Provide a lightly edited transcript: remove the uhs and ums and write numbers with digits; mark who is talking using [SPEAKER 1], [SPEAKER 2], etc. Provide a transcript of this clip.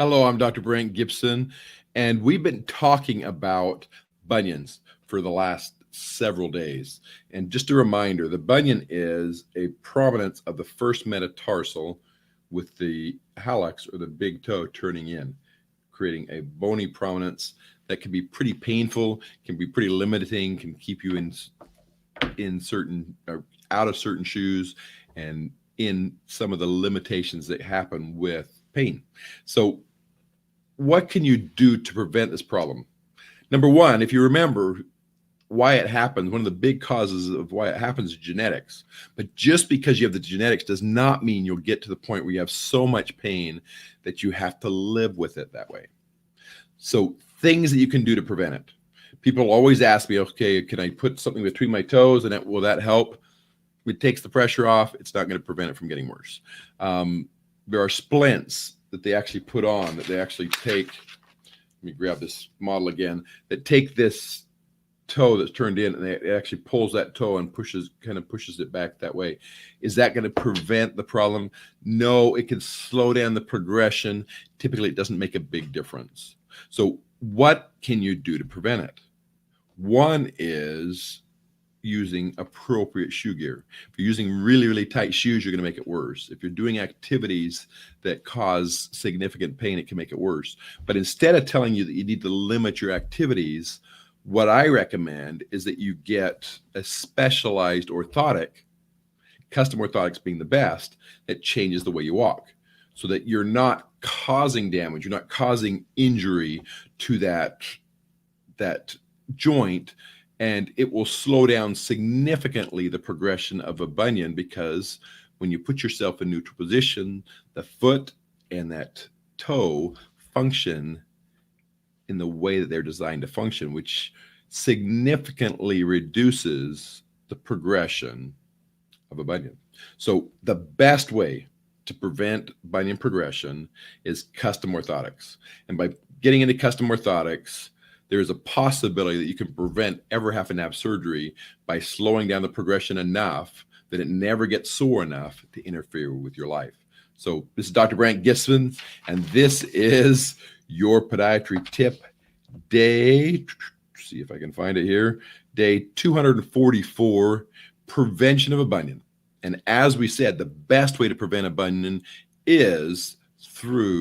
[SPEAKER 1] Hello, I'm Dr. Brandt Gibson, and we've been talking about bunions for the last several days. And just a reminder, the bunion is a prominence of the first metatarsal with the hallux or the big toe turning in, creating a bony prominence that can be pretty painful, can be pretty limiting, can keep you in certain or out of certain shoes and in some of the limitations that happen with pain. So what can you do to prevent this problem? Number one, if you remember why it happens, one of the big causes of why it happens is genetics. But just because you have the genetics does not mean you'll get to the point where you have so much pain that you have to live with it that way. So things that you can do to prevent it. People always ask me, okay, can I put something between my toes and will that help? It takes the pressure off. It's not going to prevent it from getting worse. There are splints that they actually put on, that they actually take, let me grab this model again, that take this toe that's turned in and it actually pulls that toe and kind of pushes it back that way. Is that going to prevent the problem? No, it can slow down the progression. Typically, it doesn't make a big difference. So what can you do to prevent it? One is using appropriate shoe gear. If you're using really, really tight shoes, you're going to make it worse. If you're doing activities that cause significant pain, it can make it worse. But instead of telling you that you need to limit your activities, what I recommend is that you get a specialized orthotic, custom orthotics being the best, that changes the way you walk so that you're not causing damage, you're not causing injury to that joint, and it will slow down significantly the progression of a bunion, because when you put yourself in neutral position, the foot and that toe function in the way that they're designed to function, which significantly reduces the progression of a bunion. So the best way to prevent bunion progression is custom orthotics. And by getting into custom orthotics, there's a possibility that you can prevent ever having to have surgery by slowing down the progression enough that it never gets sore enough to interfere with your life. So this is Dr. Brandt Gibson, and this is your podiatry tip day, see if I can find it here, day 244, prevention of a bunion. And as we said, the best way to prevent a bunion is through